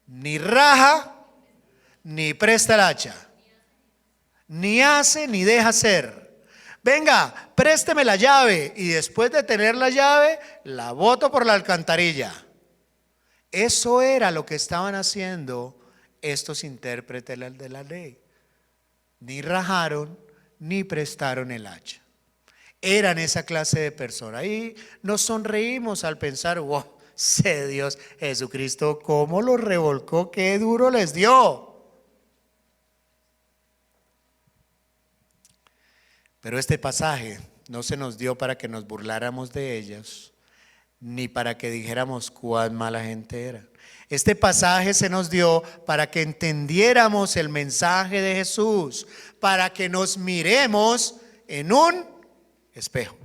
Speaker 1: ni raja, ni presta el hacha, ni hace, ni deja hacer. Venga, présteme la llave, y después de tener la llave, la boto por la alcantarilla. Eso era lo que estaban haciendo estos intérpretes de la ley. Ni rajaron, ni prestaron el hacha. Eran esa clase de personas. Y nos sonreímos al pensar: wow, sé Dios, Jesucristo, cómo los revolcó, qué duro les dio. Pero este pasaje no se nos dio para que nos burláramos de ellos, ni para que dijéramos cuán mala gente era. Este pasaje se nos dio para que entendiéramos el mensaje de Jesús, para que nos miremos en un espejo.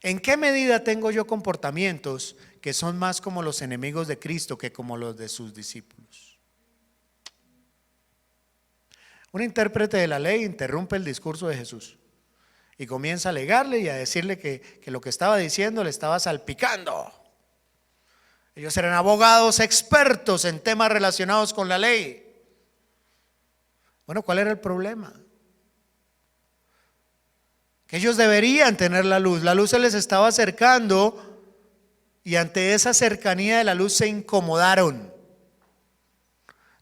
Speaker 1: ¿En qué medida tengo yo comportamientos que son más como los enemigos de Cristo que como los de sus discípulos? Un intérprete de la ley interrumpe el discurso de Jesús y comienza a alegarle y a decirle que lo que estaba diciendo le estaba salpicando. Ellos eran abogados expertos en temas relacionados con la ley. Bueno, ¿cuál era el problema? Que ellos deberían tener la luz se les estaba acercando, y ante esa cercanía de la luz se incomodaron.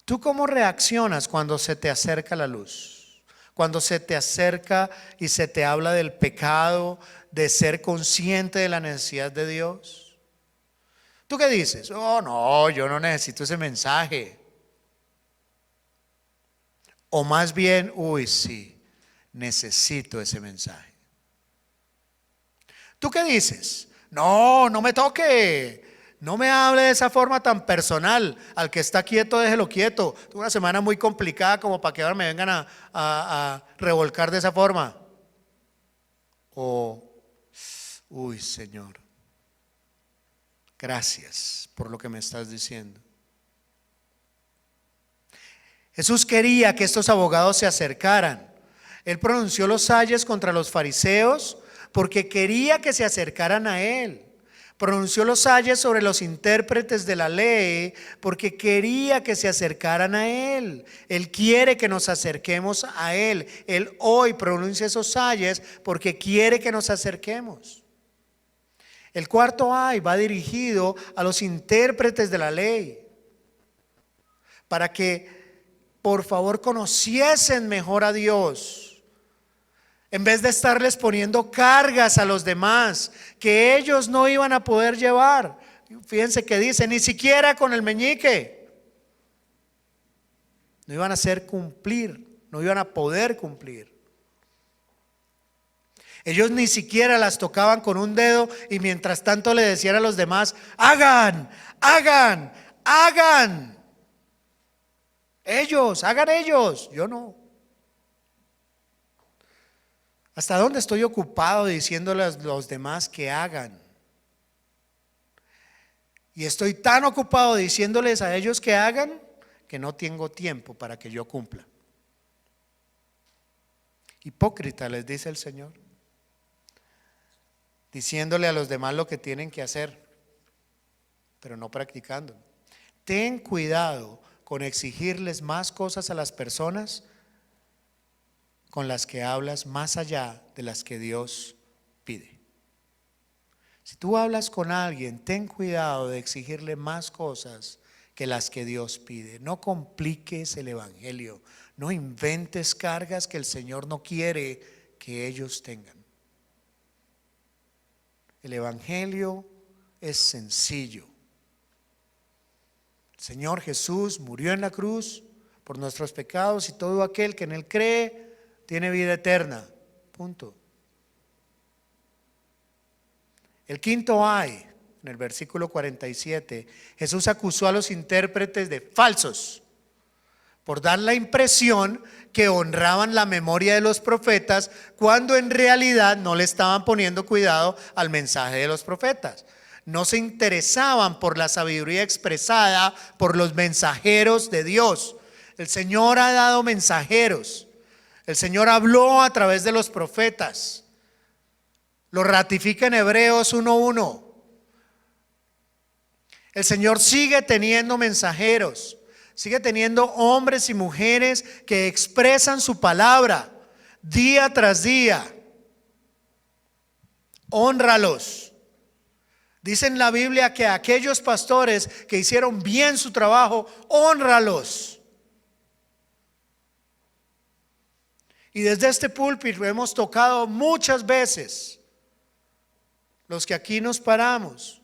Speaker 1: ¿Tú cómo reaccionas cuando se te acerca la luz? Cuando se te acerca y se te habla del pecado, de ser consciente de la necesidad de Dios. ¿Tú qué dices? Oh, no, yo no necesito ese mensaje. O más bien, uy, sí, necesito ese mensaje. ¿Tú qué dices? No, no me toque. No me hable de esa forma tan personal. Al que está quieto, déjelo quieto. Tuve una semana muy complicada como para que ahora me vengan a revolcar de esa forma. O, uy, Señor, gracias por lo que me estás diciendo. Jesús quería que estos abogados se acercaran. Él pronunció los ayes contra los fariseos porque quería que se acercaran a Él. Pronunció los ayes sobre los intérpretes de la ley porque quería que se acercaran a Él. Él quiere que nos acerquemos a Él. Él hoy pronuncia esos ayes porque quiere que nos acerquemos. El cuarto ay va dirigido a los intérpretes de la ley para que por favor conociesen mejor a Dios. En vez de estarles poniendo cargas a los demás que ellos no iban a poder llevar. Fíjense que dice, ni siquiera con el meñique. No iban a hacer cumplir, no iban a poder cumplir. Ellos ni siquiera las tocaban con un dedo y mientras tanto le decían a los demás, hagan, hagan, hagan. Ellos, hagan ellos, yo no. ¿Hasta dónde estoy ocupado diciéndole a los demás que hagan? Y estoy tan ocupado diciéndoles a ellos que hagan que no tengo tiempo para que yo cumpla. Hipócrita, les dice el Señor, diciéndole a los demás lo que tienen que hacer, pero no practicando. Ten cuidado con exigirles más cosas a las personas con las que hablas más allá de las que Dios pide. Si tú hablas con alguien, ten cuidado de exigirle más cosas que las que Dios pide. No compliques el evangelio, no inventes cargas que el Señor no quiere que ellos tengan. El evangelio es sencillo. El Señor Jesús murió en la cruz por nuestros pecados y todo aquel que en Él cree tiene vida eterna. Punto. El quinto ay, en el versículo 47, Jesús acusó a los intérpretes de falsos por dar la impresión que honraban la memoria de los profetas cuando en realidad no le estaban poniendo cuidado al mensaje de los profetas. No se interesaban por la sabiduría expresada por los mensajeros de Dios. El Señor ha dado mensajeros. El Señor habló a través de los profetas. Lo ratifica en Hebreos 1:1. El Señor sigue teniendo mensajeros. Sigue teniendo hombres y mujeres que expresan su palabra día tras día. Hónralos. Dice en la Biblia que aquellos pastores que hicieron bien su trabajo, hónralos. Y desde este púlpito hemos tocado muchas veces, los que aquí nos paramos,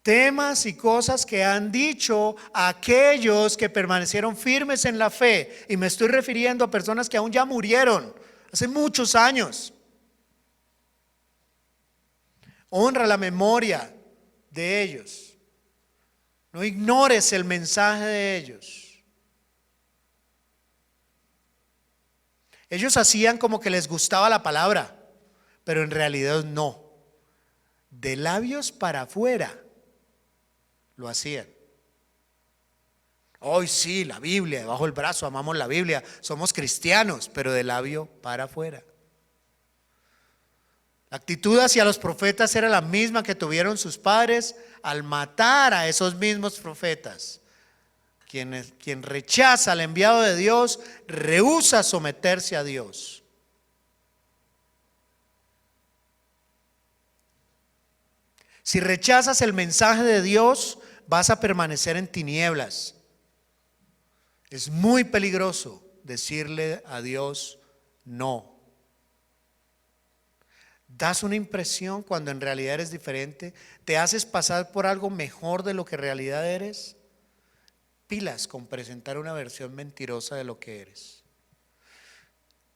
Speaker 1: temas y cosas que han dicho aquellos que permanecieron firmes en la fe. Y me estoy refiriendo a personas que aún ya murieron hace muchos años. Honra la memoria de ellos. No ignores el mensaje de ellos. Ellos hacían como que les gustaba la palabra, pero en realidad no. De labios para afuera lo hacían. Hoy sí, la Biblia, debajo del brazo, amamos la Biblia, somos cristianos, pero de labio para afuera. La actitud hacia los profetas era la misma que tuvieron sus padres al matar a esos mismos profetas. Quien rechaza al enviado de Dios, rehúsa someterse a Dios. Si rechazas el mensaje de Dios, vas a permanecer en tinieblas. Es muy peligroso decirle a Dios no. Das una impresión cuando en realidad eres diferente. Te haces pasar por algo mejor de lo que en realidad eres. Pilas con presentar una versión mentirosa de lo que eres.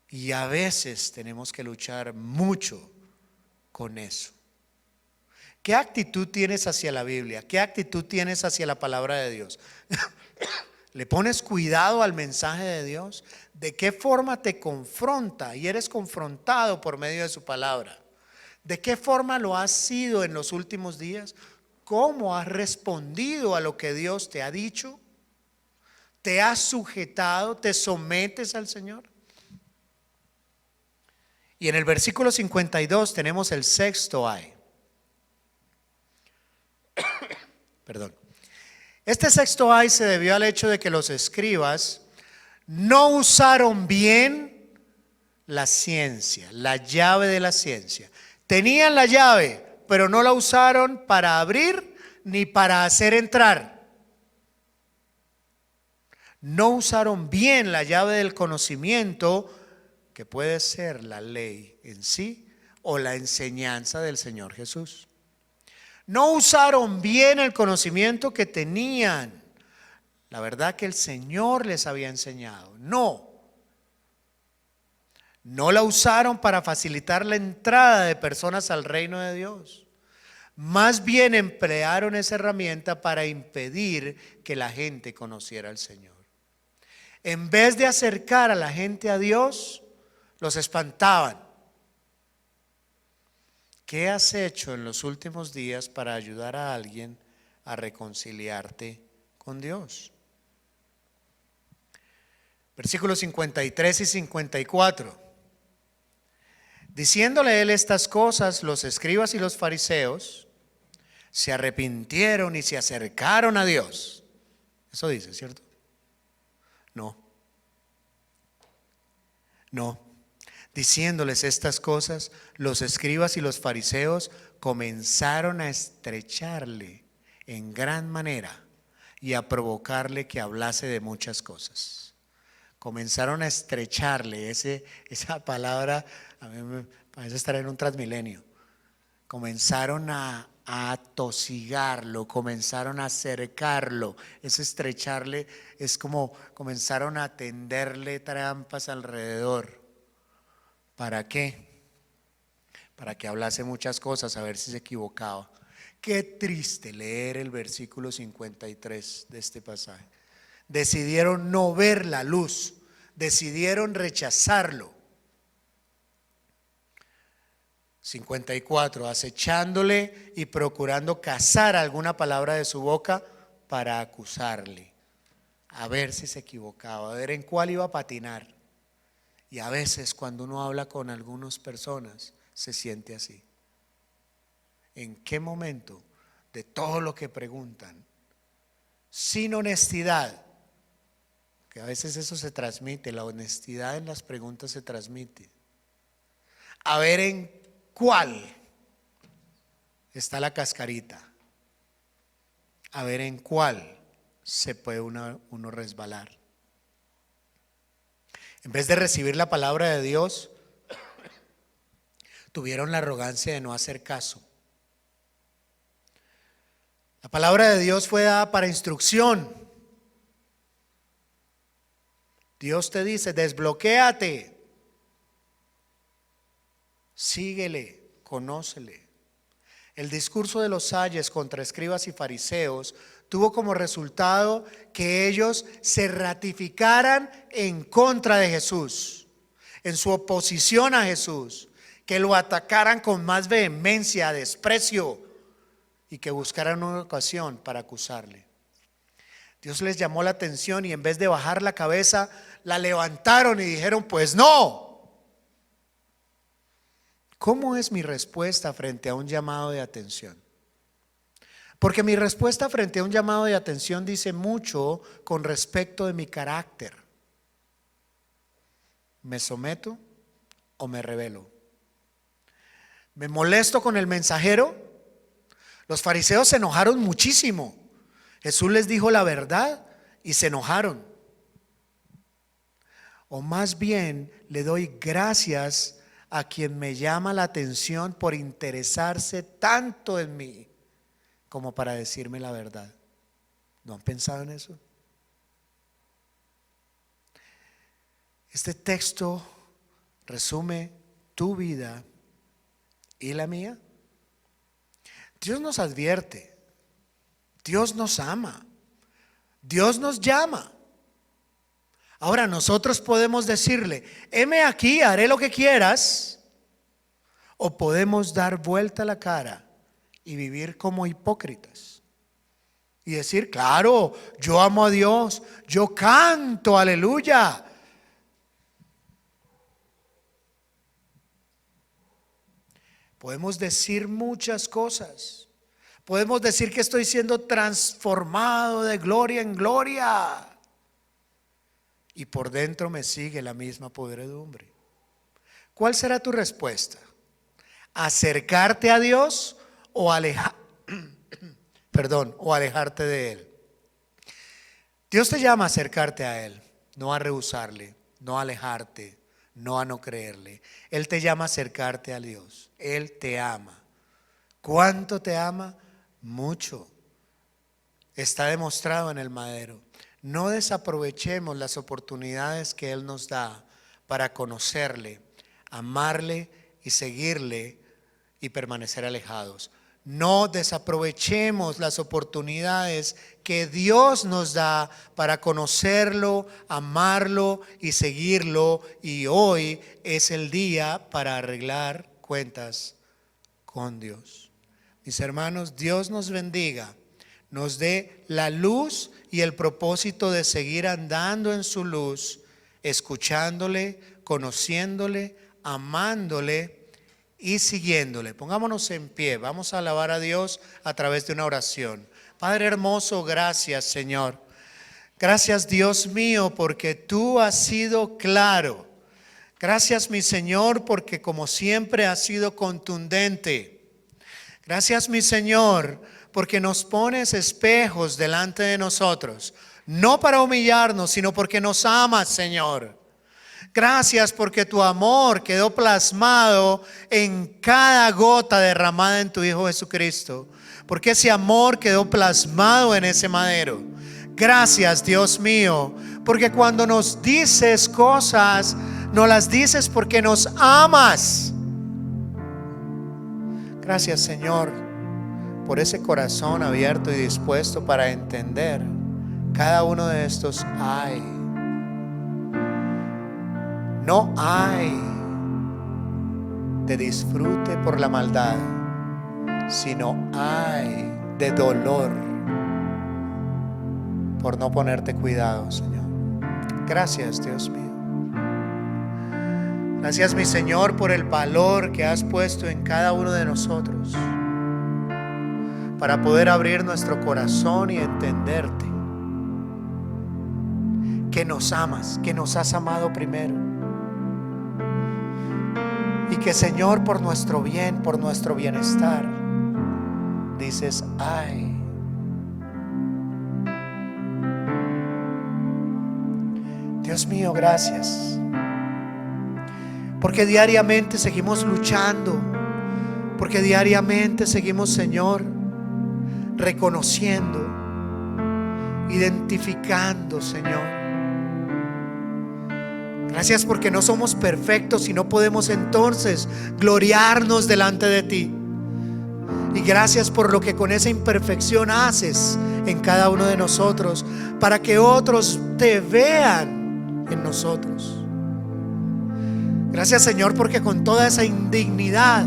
Speaker 1: Y a veces tenemos que luchar mucho con eso. ¿Qué actitud tienes hacia la Biblia? ¿Qué actitud tienes hacia la palabra de Dios? ¿Le pones cuidado al mensaje de Dios? ¿De qué forma te confronta y eres confrontado por medio de su palabra? ¿De qué forma lo has sido en los últimos días? ¿Cómo has respondido a lo que Dios te ha dicho? ¿Te has sujetado? ¿Te sometes al Señor? Y en el versículo 52 tenemos el sexto ay. Perdón. Este sexto ay se debió al hecho de que los escribas no usaron bien la ciencia, la llave de la ciencia. Tenían la llave, pero no la usaron para abrir ni para hacer entrar. No usaron bien la llave del conocimiento que puede ser la ley en sí o la enseñanza del Señor Jesús. No usaron bien el conocimiento que tenían, la verdad que el Señor les había enseñado. No la usaron para facilitar la entrada de personas al reino de Dios. Más bien emplearon esa herramienta para impedir que la gente conociera al Señor. En vez de acercar a la gente a Dios, los espantaban. ¿Qué has hecho en los últimos días para ayudar a alguien a reconciliarte con Dios? Versículos 53 y 54. Diciéndole él estas cosas, los escribas y los fariseos se arrepintieron y se acercaron a Dios. Eso dice, ¿cierto? No. Diciéndoles estas cosas, los escribas y los fariseos comenzaron a estrecharle en gran manera y a provocarle que hablase de muchas cosas. Comenzaron a estrecharle, esa palabra a mí me parece estar en un transmilenio. Comenzaron a atosigarlo, comenzaron a acercarlo. Ese estrecharle es como comenzaron a tenderle trampas alrededor. ¿Para qué? Para que hablase muchas cosas, a ver si se equivocaba. Qué triste leer el versículo 53 de este pasaje. Decidieron no ver la luz, decidieron rechazarlo. 54, acechándole y procurando cazar alguna palabra de su boca para acusarle, a ver si se equivocaba, a ver en cuál iba a patinar. Y a veces cuando uno habla con algunas personas se siente así. ¿En qué momento de todo lo que preguntan, sin honestidad, que a veces eso se transmite, la honestidad en las preguntas se transmite, a ver en cuál está la cascarita, a ver en cuál se puede uno resbalar? En vez de recibir la palabra de Dios, tuvieron la arrogancia de no hacer caso. La palabra de Dios fue dada para instrucción. Dios te dice: desbloquéate, síguele, conócele. El discurso de los sayes contra escribas y fariseos tuvo como resultado que ellos se ratificaran en contra de Jesús, en su oposición a Jesús, que lo atacaran con más vehemencia, desprecio, y que buscaran una ocasión para acusarle. Dios les llamó la atención y en vez de bajar la cabeza, la levantaron y dijeron: pues no. ¿Cómo es mi respuesta frente a un llamado de atención? Porque mi respuesta frente a un llamado de atención dice mucho con respecto de mi carácter. ¿Me someto o me rebelo? ¿Me molesto con el mensajero? Los fariseos se enojaron muchísimo. Jesús les dijo la verdad y se enojaron. O más bien le doy gracias a quien me llama la atención por interesarse tanto en mí como para decirme la verdad. ¿No han pensado en eso? Este texto resume tu vida y la mía. Dios nos advierte, Dios nos ama, Dios nos llama. Ahora nosotros podemos decirle: heme aquí, haré lo que quieras. O podemos dar vuelta la cara y vivir como hipócritas y decir: claro, yo amo a Dios, yo canto aleluya. Podemos decir muchas cosas. Podemos decir que estoy siendo transformado de gloria en gloria, y por dentro me sigue la misma podredumbre. ¿Cuál será tu respuesta? ¿Acercarte a Dios o alejarte de Él? Dios te llama a acercarte a Él, no a rehusarle, no a alejarte, no a no creerle. Él te llama a acercarte a Dios. Él te ama. ¿Cuánto te ama? Mucho. Está demostrado en el madero. No desaprovechemos las oportunidades que Él nos da para conocerle, amarle y seguirle y permanecer alejados. No desaprovechemos las oportunidades que Dios nos da para conocerlo, amarlo y seguirlo. Y hoy es el día para arreglar cuentas con Dios. Mis hermanos, Dios nos bendiga, nos dé la luz y el propósito de seguir andando en su luz, escuchándole, conociéndole, amándole y siguiéndole. Pongámonos en pie, vamos a alabar a Dios a través de una oración. Padre hermoso, gracias Señor. Gracias Dios mío porque tú has sido claro. Gracias mi Señor porque como siempre has sido contundente. Gracias mi Señor porque nos pones espejos delante de nosotros. No para humillarnos, sino porque nos amas Señor. Gracias porque tu amor quedó plasmado en cada gota derramada en tu Hijo Jesucristo. Porque ese amor quedó plasmado en ese madero. Gracias Dios mío, porque cuando nos dices cosas, nos las dices porque nos amas. Gracias Señor por ese corazón abierto y dispuesto para entender cada uno de estos ay. No hay de disfrute por la maldad, sino hay de dolor por no ponerte cuidado, Señor. Gracias, Dios mío. Gracias, mi Señor, por el valor que has puesto en cada uno de nosotros para poder abrir nuestro corazón y entenderte. Que nos amas, que nos has amado primero. Y que Señor, por nuestro bien, por nuestro bienestar, dices, ay. Dios mío, gracias. Porque diariamente seguimos luchando. Porque diariamente seguimos, Señor, reconociendo, identificando, Señor. Gracias porque no somos perfectos y no podemos entonces gloriarnos delante de ti. Y gracias por lo que con esa imperfección haces en cada uno de nosotros, para que otros te vean en nosotros. Gracias Señor porque con toda esa indignidad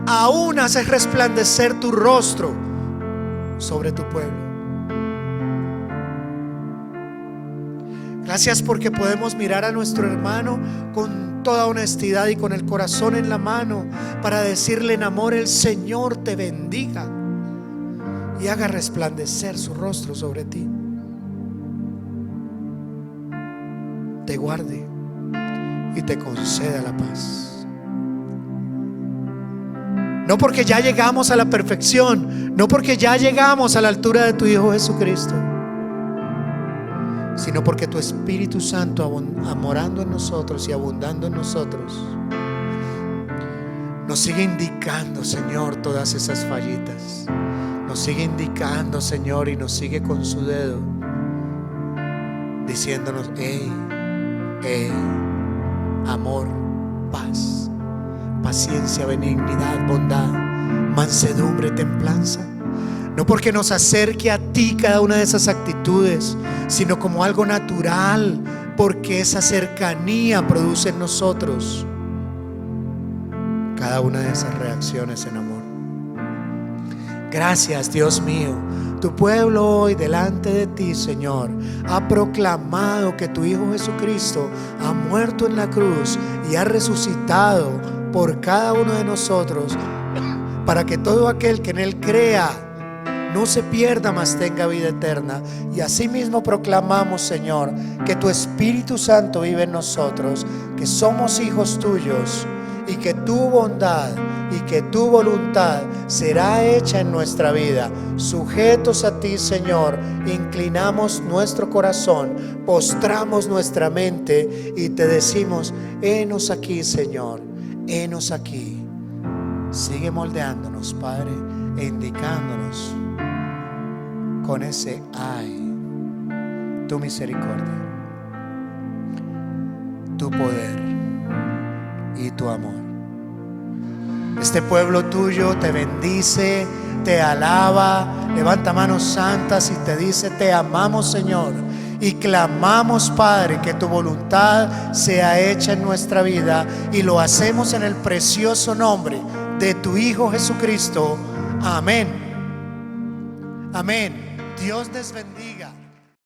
Speaker 1: aún haces resplandecer tu rostro sobre tu pueblo. Gracias porque podemos mirar a nuestro hermano con toda honestidad y con el corazón en la mano para decirle en amor: el Señor te bendiga y haga resplandecer su rostro sobre ti, te guarde y te conceda la paz. No porque ya llegamos a la perfección, no porque ya llegamos a la altura de tu Hijo Jesucristo, sino porque tu Espíritu Santo morando en nosotros y abundando en nosotros nos sigue indicando, Señor, todas esas fallitas. Nos sigue indicando, Señor, y nos sigue con su dedo diciéndonos: amor, paz, paciencia, benignidad, bondad, mansedumbre, templanza. No porque nos acerque a ti cada una de esas actitudes, sino como algo natural, porque esa cercanía produce en nosotros cada una de esas reacciones en amor. Gracias, Dios mío. Tu pueblo hoy delante de ti, Señor, ha proclamado que tu Hijo Jesucristo ha muerto en la cruz y ha resucitado por cada uno de nosotros, para que todo aquel que en Él crea no se pierda, mas tenga vida eterna. Y asimismo proclamamos, Señor, que tu Espíritu Santo vive en nosotros, que somos hijos tuyos y que tu bondad, y que tu voluntad será hecha en nuestra vida. Sujetos a ti, Señor, inclinamos nuestro corazón, postramos nuestra mente y te decimos: henos aquí, Señor, henos aquí. Sigue moldeándonos, Padre, e indicándonos con ese ay, tu misericordia, tu poder y tu amor. Este pueblo tuyo te bendice, te alaba, levanta manos santas y te dice: te amamos, Señor, y clamamos, Padre, que tu voluntad sea hecha en nuestra vida, y lo hacemos en el precioso nombre de tu Hijo Jesucristo. Amén. Amén. Dios les bendiga.